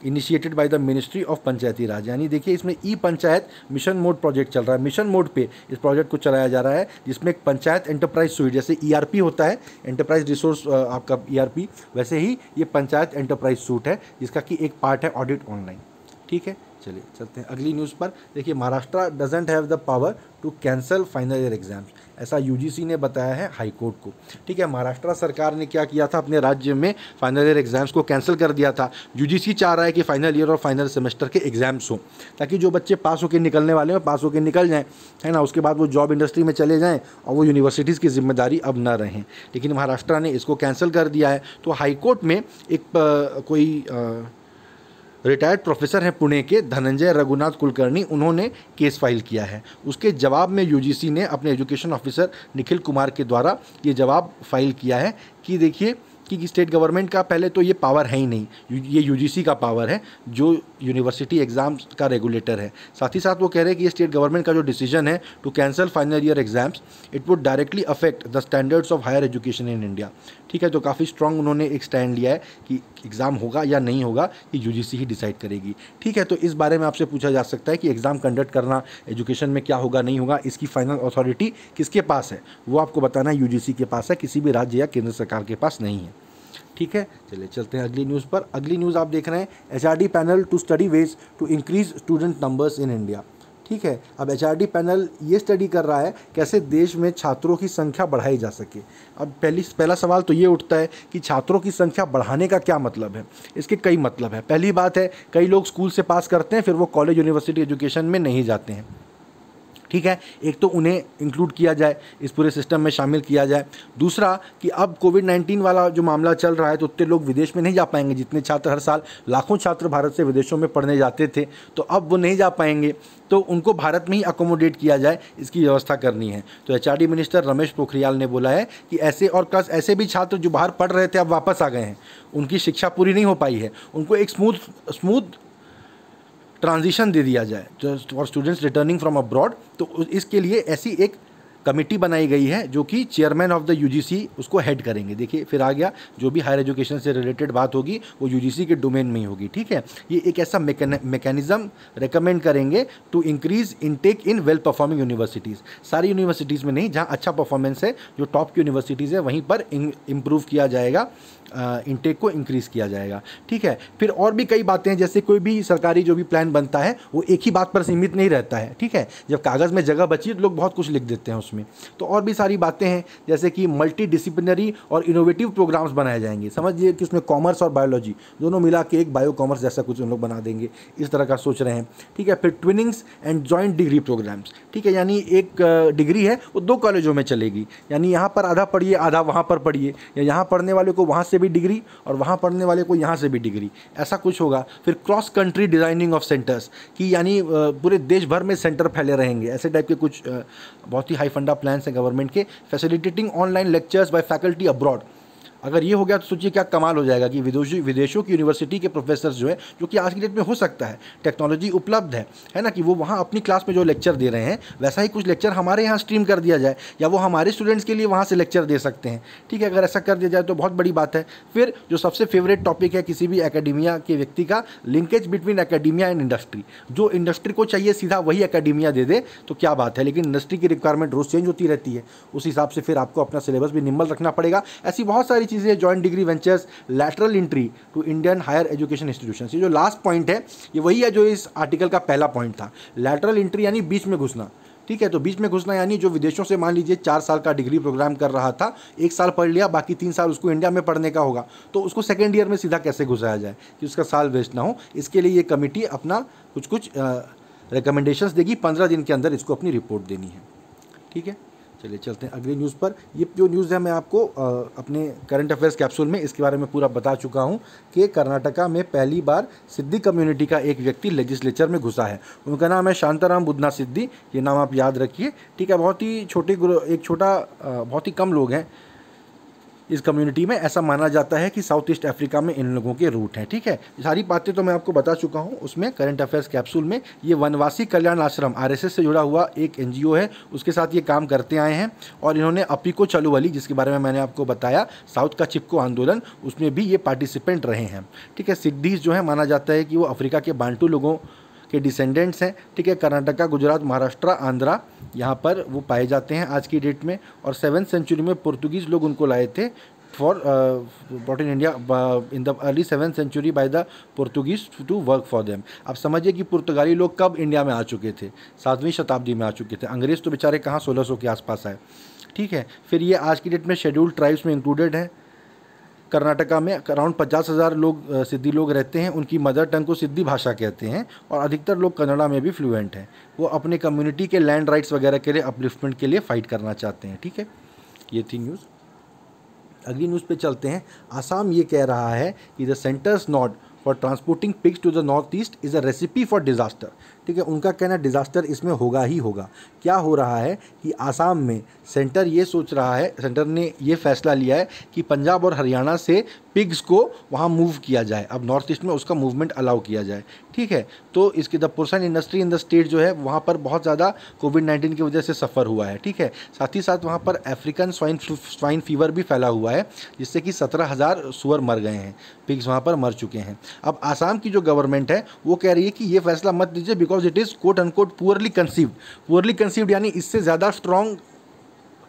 initiated by the ministry of Panchayati Raj. यानी देखिए इसमें e panchayat mission mode project चल रहा है, मिशन मोड पे इस प्रोजेक्ट को चलाया जा रहा है, जिसमें एक पंचायत एंटरप्राइज स्वीट, जैसे ERP होता है एंटरप्राइज रिसोर्स आपका ERP, वैसे ही ये पंचायत एंटरप्राइज सूट है जिसका कि एक पार्ट है ऑडिट ऑनलाइन। ठीक है, चलिए चलते हैं अगली न्यूज़ पर। देखिए, Maharashtra doesn't have the power to cancel final year exams, ऐसा यूजीसी ने बताया है हाई कोर्ट को। ठीक है, महाराष्ट्र सरकार ने क्या किया था, अपने राज्य में फाइनल ईयर एग्जाम्स को कैंसिल कर दिया था। यूजीसी चाह रहा है कि फाइनल ईयर और फाइनल सेमेस्टर के एग्जाम्स हों, ताकि जो बच्चे पास होकर निकलने वाले हैं पास होकर निकल जाएं, है ना, उसके बाद वो जॉब इंडस्ट्री में चले जाएं और वो यूनिवर्सिटीज़ की जिम्मेदारी अब ना रहें। लेकिन महाराष्ट्र ने इसको कैंसिल कर दिया है। तो हाई कोर्ट में एक कोई रिटायर्ड प्रोफेसर हैं पुणे के, धनंजय रघुनाथ कुलकर्णी, उन्होंने केस फाइल किया है। उसके जवाब में यूजीसी ने अपने एजुकेशन ऑफिसर निखिल कुमार के द्वारा ये जवाब फाइल किया है कि देखिए कि स्टेट गवर्नमेंट का पहले तो ये पावर है ही नहीं, ये यूजीसी का पावर है जो यूनिवर्सिटी एग्ज़ाम्स का रेगुलेटर है। साथ ही साथ वो कह रहे हैं कि ये स्टेट गवर्नमेंट का जो डिसीजन है to cancel final year exams, it would directly affect the standards of higher education in India. ठीक है, तो काफ़ी स्ट्रांग उन्होंने एक स्टैंड लिया है कि एग्ज़ाम होगा या नहीं होगा ये यूजीसी ही डिसाइड करेगी। ठीक है, तो इस बारे में आपसे पूछा जा सकता है कि एग्ज़ाम कंडक्ट करना एजुकेशन में क्या होगा नहीं होगा, इसकी फाइनल अथॉरिटी किसके पास है, वो आपको बताना है यूजीसी के पास है, किसी भी राज्य या केंद्र सरकार के पास नहीं है। ठीक है, चलिए चलते हैं अगली न्यूज़ पर। अगली न्यूज़ आप देख रहे हैं, HRD panel to study ways to increase student numbers in India. ठीक है, अब एचआरडी पैनल ये स्टडी कर रहा है कैसे देश में छात्रों की संख्या बढ़ाई जा सके। अब पहला सवाल तो ये उठता है कि छात्रों की संख्या बढ़ाने का क्या मतलब है। इसके कई मतलब है। पहली बात है, कई लोग स्कूल से पास करते हैं फिर वो कॉलेज यूनिवर्सिटी एजुकेशन में नहीं जाते हैं। ठीक है, एक तो उन्हें इंक्लूड किया जाए, इस पूरे सिस्टम में शामिल किया जाए। दूसरा कि अब कोविड-19 वाला जो मामला चल रहा है तो उतने लोग विदेश में नहीं जा पाएंगे, जितने छात्र हर साल लाखों छात्र भारत से विदेशों में पढ़ने जाते थे, तो अब वो नहीं जा पाएंगे, तो उनको भारत में ही अकोमोडेट किया जाए, इसकी व्यवस्था करनी है। तो एचआरडी मिनिस्टर रमेश पोखरियाल ने बोला है कि ऐसे और प्लस ऐसे भी छात्र जो बाहर पढ़ रहे थे अब वापस आ गए हैं, उनकी शिक्षा पूरी नहीं हो पाई है, उनको एक स्मूथ ट्रांजिशन दे दिया जाए for students returning from abroad. तो इसके लिए ऐसी एक कमेटी बनाई गई है जो कि चेयरमैन ऑफ द यूजीसी उसको हेड करेंगे। देखिए फिर आ गया, जो भी हायर एजुकेशन से रिलेटेड बात होगी वो यूजीसी के डोमेन में ही होगी। ठीक है, ये एक ऐसा मैकेनिज्म रेकमेंड करेंगे to increase intake in well performing universities. सारी यूनिवर्सिटीज़ में नहीं, जहाँ अच्छा परफॉर्मेंस है, जो टॉप की यूनिवर्सिटीज़ है वहीं पर इम्प्रूव किया जाएगा, इनटेक को इंक्रीज़ किया जाएगा। ठीक है, फिर और भी कई बातें हैं, जैसे कोई भी सरकारी जो भी प्लान बनता है वो एक ही बात पर सीमित नहीं रहता है। ठीक है, जब कागज़ में जगह बची तो लोग बहुत कुछ लिख देते हैं उसमें, तो और भी सारी बातें हैं, जैसे कि मल्टी डिसिप्लिनरी और इनोवेटिव प्रोग्राम्स बनाए जाएंगे। समझिए कि उसमें कॉमर्स और बायोलॉजी दोनों मिला के एक बायो कॉमर्स जैसा कुछ उन लोग बना देंगे, इस तरह का सोच रहे हैं। ठीक है, फिर twinnings and joint degree programmes. ठीक है, यानी एक डिग्री है वो 2 कॉलेजों में चलेगी, यानी यहाँ पर आधा पढ़िए आधा वहाँ पर पढ़िए, या यहाँ पढ़ने वाले को वहाँ से भी डिग्री और वहाँ पढ़ने वाले को यहाँ से भी डिग्री, ऐसा कुछ होगा। फिर cross country designing of centres, कि यानी पूरे देश भर में सेंटर फैले रहेंगे, ऐसे टाइप के कुछ बहुत ही हाई फंडा प्लान्स हैं गवर्नमेंट के। Facilitating online lectures bye faculty abroad, अगर ये हो गया तो सोचिए क्या कमाल हो जाएगा कि विदेशों की यूनिवर्सिटी के प्रोफेसर्स जो है, जो कि आज की डेट में हो सकता है, टेक्नोलॉजी उपलब्ध है ना, कि वो वहाँ अपनी क्लास में जो लेक्चर दे रहे हैं वैसा ही कुछ लेक्चर हमारे यहाँ स्ट्रीम कर दिया जाए, या वो हमारे स्टूडेंट्स के लिए वहाँ से लेक्चर दे सकते हैं। ठीक है, अगर ऐसा कर दिया जाए तो बहुत बड़ी बात है। फिर जो सबसे फेवरेट टॉपिक है किसी भी एकेडमिया के व्यक्ति का, linkage between academia and industry. जो इंडस्ट्री को चाहिए सीधा वही एकेडमिया दे दे तो क्या बात है, लेकिन इंडस्ट्री की रिक्वायरमेंट रोज़ चेंज होती रहती है, उस हिसाब से फिर आपको अपना सिलेबस भी निम्बल रखना पड़ेगा। ऐसी बहुत सारी चीज़ें, joint degree ventures, lateral entry to Indian higher education institutions. ये जो लास्ट पॉइंट है ये वही है जो इस आर्टिकल का पहला पॉइंट था। लैटरल एंट्री यानी बीच में घुसना। ठीक है, तो बीच में घुसना यानी जो विदेशों से मान लीजिए 4 साल का डिग्री प्रोग्राम कर रहा था, 1 साल पढ़ लिया, बाकी 3 साल उसको इंडिया में पढ़ने का होगा, तो उसको सेकेंड ईयर में सीधा कैसे घुसाया जाए कि उसका साल वेस्ट ना हो। इसके लिए ये कमेटी अपना कुछ रिकमेंडेशंस देगी, 15 दिन के अंदर इसको अपनी रिपोर्ट देनी है। ठीक है, चलिए चलते हैं अगली न्यूज़ पर। ये जो न्यूज़ है मैं आपको अपने करंट अफेयर्स कैप्सूल में इसके बारे में पूरा बता चुका हूँ कि कर्नाटका में पहली बार सिद्धि कम्युनिटी का एक व्यक्ति लेजिस्लेचर में घुसा है। उनका नाम है शांताराम बुद्धना सिद्धि, ये नाम आप याद रखिए। ठीक है, बहुत ही बहुत ही कम लोग हैं इस कम्युनिटी में, ऐसा माना जाता है कि साउथ ईस्ट अफ्रीका में इन लोगों के रूट हैं। ठीक है, सारी बातें तो मैं आपको बता चुका हूँ उसमें करंट अफेयर्स कैप्सूल में। ये वनवासी कल्याण आश्रम आरएसएस से जुड़ा हुआ एक एनजीओ है, उसके साथ ये काम करते आए हैं, और इन्होंने अपिको चलुवली, जिसके बारे में मैंने आपको बताया, साउथ का चिपको आंदोलन, उसमें भी ये पार्टिसिपेंट रहे हैं। ठीक है, सिद्धीज जो है माना जाता है कि वो अफ्रीका के बांटू लोगों के डिसेंडेंट्स हैं। ठीक है, कर्नाटका, गुजरात, महाराष्ट्र, आंध्रा, यहाँ पर वो पाए जाते हैं आज की डेट में। और 7वीं सेंचुरी में पुर्तगीज़ लोग उनको लाए थे for brought in India in the early 7th century by the Portuguese to work for them। अब समझिए कि पुर्तगाली लोग कब इंडिया में आ चुके थे, 7वीं शताब्दी में आ चुके थे। अंग्रेज़ तो बेचारे कहाँ 1600 के आसपास आए, ठीक है। फिर ये आज की डेट में शेड्यूल्ड ट्राइब्स में इंक्लूडेड है। कर्नाटका में अराउंड 50,000 लोग सिद्धि लोग रहते हैं। उनकी मदर टंग को सिद्धि भाषा कहते हैं और अधिकतर लोग कन्नड़ा में भी फ्लुएंट हैं। वो अपने कम्युनिटी के लैंड राइट्स वगैरह के लिए अपलिफ्टमेंट के लिए फ़ाइट करना चाहते हैं, ठीक है। ये थी न्यूज़। अगली न्यूज़ पे चलते हैं। आसाम ये कह रहा है कि the centre's not for transporting pigs to the north east is a recipe for disaster, ठीक है। उनका कहना डिज़ास्टर इसमें होगा ही होगा। क्या हो रहा है कि आसाम में सेंटर ये सोच रहा है, सेंटर ने ये फैसला लिया है कि पंजाब और हरियाणा से पिग्स को वहाँ मूव किया जाए, अब नॉर्थ ईस्ट में उसका मूवमेंट अलाउ किया जाए, ठीक है। तो इसकी the portion industry in the state जो है वहाँ पर बहुत ज़्यादा कोविड-19 की वजह से सफ़र हुआ है, ठीक है। साथ ही साथ वहाँ पर अफ्रीकन स्वाइन फीवर भी फैला हुआ है, जिससे कि 17,000 सूअर मर गए हैं, पिग्स वहाँ पर मर चुके हैं। अब आसाम की जो गवर्नमेंट है वो कह रही है कि ये फैसला मत दीजिए because it is quote unquote poorly conceived, यानी इससे ज़्यादा स्ट्रॉन्ग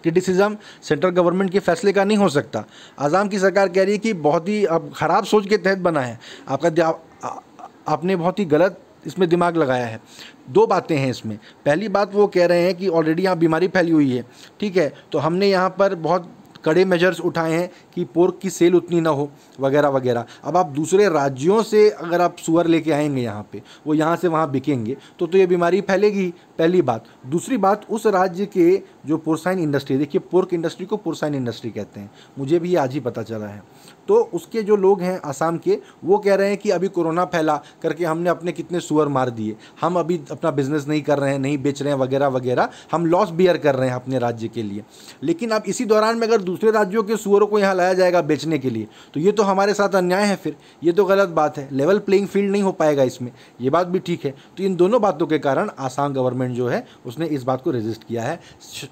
क्रिटिसिज्म सेंट्रल गवर्नमेंट के फैसले का नहीं हो सकता। आसाम की सरकार कह रही है कि बहुत ही अब ख़राब सोच के तहत बना है, आपने बहुत ही गलत इसमें दिमाग लगाया है। दो बातें हैं इसमें। पहली बात वो कह रहे हैं कि ऑलरेडी यहाँ बीमारी फैली हुई है, ठीक है, तो हमने यहाँ पर बहुत कड़े मेजर्स उठाए हैं कि पोर्क की सेल उतनी ना हो वगैरह वगैरह। अब आप दूसरे राज्यों से अगर आप सुअर लेके आएंगे यहाँ पे, वो यहाँ से वहाँ बिकेंगे तो ये बीमारी फैलेगी, पहली बात। दूसरी बात, उस राज्य के जो पोर्साइन इंडस्ट्री, देखिए पोर्क इंडस्ट्री को पोर्साइन इंडस्ट्री कहते हैं, मुझे भी आज ही पता चला है। तो उसके जो लोग हैं आसाम के, वो कह रहे हैं कि अभी कोरोना फैला करके हमने अपने कितने सुअर मार दिए, हम अभी अपना बिजनेस नहीं कर रहे हैं, नहीं बेच रहे हैं वगैरह वगैरह, हम लॉस बियर कर रहे हैं अपने राज्य के लिए। लेकिन अब इसी दौरान में अगर दूसरे राज्यों के सुअरों को यहाँ लाया जाएगा बेचने के लिए, तो ये तो हमारे साथ अन्याय है, फिर ये तो गलत बात है, लेवल प्लेइंग फील्ड नहीं हो पाएगा इसमें, ये बात भी ठीक है। तो इन दोनों बातों के कारण आसाम गवर्नमेंट जो है उसने इस बात को रेजिस्ट किया है।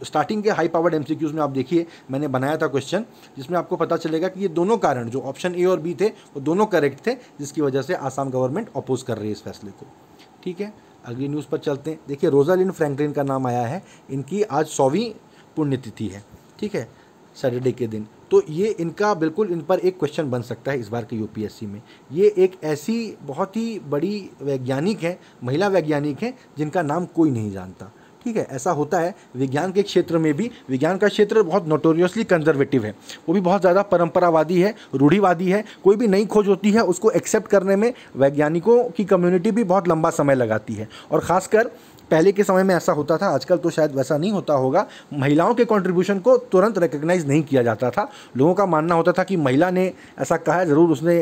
स्टार्टिंग के हाई पावर्ड एमसीक्यूज में आप देखिए, मैंने बनाया था क्वेश्चन जिसमें आपको पता चलेगा कि ये दोनों कारण जो ऑप्शन ए और बी थे वो दोनों करेक्ट थे, जिसकी वजह से आसाम गवर्नमेंट अपोज कर रही है इस फैसले को, ठीक है। अगली न्यूज़ पर चलते हैं। देखिए रोजालिंड फ्रैंकलिन का नाम आया है, इनकी आज 100वीं पुण्यतिथि है, ठीक है, सैटरडे के दिन। तो ये इनका बिल्कुल इन पर एक क्वेश्चन बन सकता है इस बार के यूपीएससी में। ये एक ऐसी बहुत ही बड़ी वैज्ञानिक है, महिला वैज्ञानिक है जिनका नाम कोई नहीं जानता, ठीक है। ऐसा होता है विज्ञान के क्षेत्र में भी, विज्ञान का क्षेत्र बहुत नोटोरियसली कंजर्वेटिव है, वो भी बहुत ज़्यादा परंपरावादी है, रूढ़िवादी है। कोई भी नई खोज होती है उसको एक्सेप्ट करने में वैज्ञानिकों की कम्युनिटी भी बहुत लंबा समय लगाती है। और ख़ासकर पहले के समय में ऐसा होता था, आजकल तो शायद वैसा नहीं होता होगा, महिलाओं के कंट्रीब्यूशन को तुरंत रिकग्नाइज़ नहीं किया जाता था। लोगों का मानना होता था कि महिला ने ऐसा कहा है, ज़रूर उसने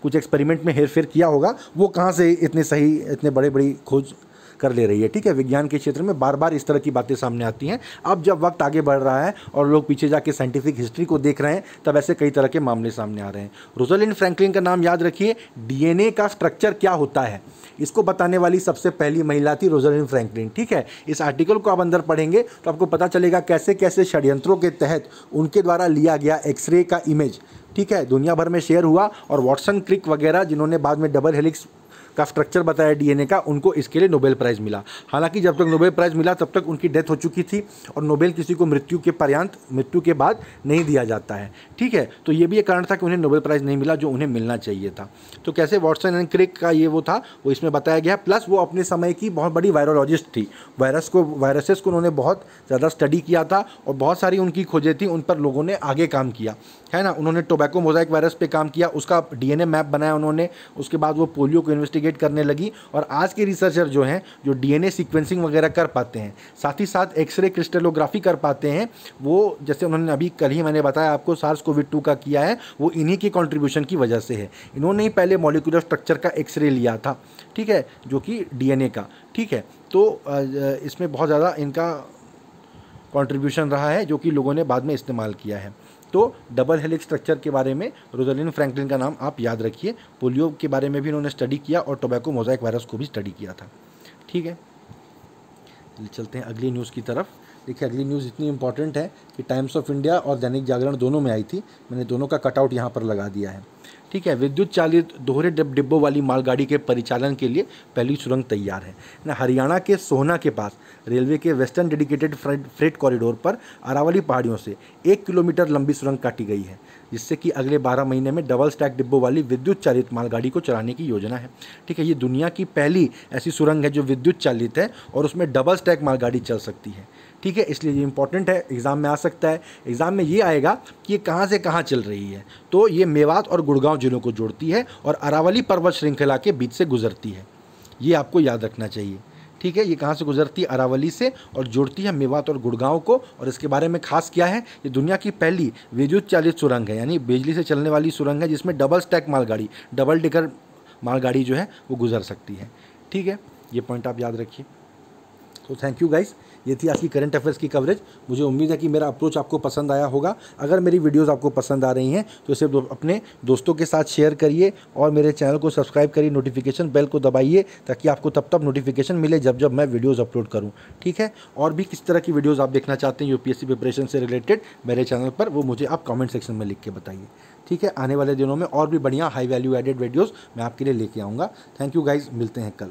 कुछ एक्सपेरिमेंट में हेर फेर किया होगा, वो कहाँ से इतने सही इतने बड़े बड़ी खोज कर ले रही है, ठीक है। विज्ञान के क्षेत्र में बार बार इस तरह की बातें सामने आती हैं। अब जब वक्त आगे बढ़ रहा है और लोग पीछे जाके साइंटिफिक हिस्ट्री को देख रहे हैं, तब ऐसे कई तरह के मामले सामने आ रहे हैं। रोजालिंड फ्रैंकलिन का नाम याद रखिए। डीएनए का स्ट्रक्चर क्या होता है इसको बताने वाली सबसे पहली महिला थी रोजालिंड फ्रैंकलिन, ठीक है। इस आर्टिकल को आप अंदर पढ़ेंगे तो आपको पता चलेगा कैसे कैसे षड्यंत्रों के तहत उनके द्वारा लिया गया एक्सरे का इमेज, ठीक है, दुनिया भर में शेयर हुआ। और वॉटसन क्रिक वगैरह जिन्होंने बाद में डबल हेलिक्स का स्ट्रक्चर बताया डीएनए का, उनको इसके लिए नोबेल प्राइज़ मिला। हालांकि जब तक नोबेल प्राइज़ मिला तब तक उनकी डेथ हो चुकी थी, और नोबेल किसी को मृत्यु के बाद नहीं दिया जाता है, ठीक है। तो ये भी एक कारण था कि उन्हें नोबेल प्राइज़ नहीं मिला जो उन्हें मिलना चाहिए था। तो कैसे वॉटसन एंड क्रिक का ये वो था, वो इसमें बताया गया। प्लस वो अपने समय की बहुत बड़ी वायरोलॉजिस्ट थी, वायरसेस को उन्होंने बहुत ज़्यादा स्टडी किया था और बहुत सारी उनकी खोजें थी, उन पर लोगों ने आगे काम किया, है ना। उन्होंने टोबैको मोज़ाइक वायरस पे काम किया, उसका डीएनए मैप बनाया उन्होंने। उसके बाद वो पोलियो को इन्वेस्टिगेट करने लगी। और आज के रिसर्चर जो हैं, जो डीएनए सीक्वेंसिंग वगैरह कर पाते हैं, साथ ही साथ एक्सरे क्रिस्टलोग्राफी कर पाते हैं, वो जैसे उन्होंने अभी कल ही मैंने बताया आपको SARS-CoV-2 का किया है, वो इन्हीं की कंट्रीब्यूशन की वजह से है। इन्होंने ही पहले मॉलिक्यूलर स्ट्रक्चर का एक्सरे लिया था, ठीक है, जो कि डीएनए का, ठीक है। तो इसमें बहुत ज़्यादा इनका कंट्रीब्यूशन रहा है जो कि लोगों ने बाद में इस्तेमाल किया है। तो डबल हेलिक्स स्ट्रक्चर के बारे में रोजालिंड फ्रैंकलिन का नाम आप याद रखिए। पोलियो के बारे में भी उन्होंने स्टडी किया और टोबैको मोज़ाइक वायरस को भी स्टडी किया था, ठीक है। चलते हैं अगली न्यूज़ की तरफ। देखिए अगली न्यूज़ इतनी इंपॉर्टेंट है कि टाइम्स ऑफ इंडिया और दैनिक जागरण दोनों में आई थी। मैंने दोनों का कटआउट यहाँ पर लगा दिया है, ठीक है। विद्युत चालित दोहरे डिब्बों वाली मालगाड़ी के परिचालन के लिए पहली सुरंग तैयार है ना। हरियाणा के सोहना के पास रेलवे के वेस्टर्न डेडिकेटेड फ्रेट कॉरिडोर पर अरावली पहाड़ियों से 1 किलोमीटर लंबी सुरंग काटी गई है, जिससे कि अगले 12 महीने में डबल स्टैक डिब्बों वाली विद्युत चालित मालगाड़ी को चलाने की योजना है। ठीक है, ये दुनिया की पहली ऐसी सुरंग है जो विद्युत चालित है और उसमें डबल स्टैक मालगाड़ी चल सकती है। ठीक है, इसलिए ये इंपॉर्टेंट है, एग्ज़ाम में आ सकता है। एग्ज़ाम में ये आएगा कि ये कहाँ से कहाँ चल रही है, तो ये मेवात और गुड़गांव जिलों को जोड़ती है और अरावली पर्वत श्रृंखला के बीच से गुजरती है। ये आपको याद रखना चाहिए। ठीक है, ये कहाँ से गुजरती है? अरावली से, और जोड़ती है मेवात और गुड़गांव को। और इसके बारे में खास क्या है, ये दुनिया की पहली विद्युत चालित सुरंग है, यानी बिजली से चलने वाली सुरंग है जिसमें डबल स्टैक मालगाड़ी, डबल डेकर मालगाड़ी जो है वो गुजर सकती है। ठीक है, ये पॉइंट आप याद रखिए। तो थैंक यू गाइस, ये थी आज की करंट अफेयर्स की कवरेज। मुझे उम्मीद है कि मेरा अप्रोच आपको पसंद आया होगा। अगर मेरी वीडियोस आपको पसंद आ रही हैं तो इसे अपने दोस्तों के साथ शेयर करिए और मेरे चैनल को सब्सक्राइब करिए, नोटिफिकेशन बेल को दबाइए ताकि आपको तब तब नोटिफिकेशन मिले जब जब मैं वीडियोज़ अपलोड करूँ। ठीक है, और भी किस तरह की वीडियोज़ आप देखना चाहते हैं यूपीएससी प्रिपरेशन से रिलेटेड मेरे चैनल पर, वो मुझे आप कमेंट सेक्शन में लिख के बताइए। ठीक है, आने वाले दिनों में और भी बढ़िया हाई वैल्यू एडेड वीडियोज़ मैं आपके लिए लेके आऊँगा। थैंक यू गाइज, मिलते हैं कल।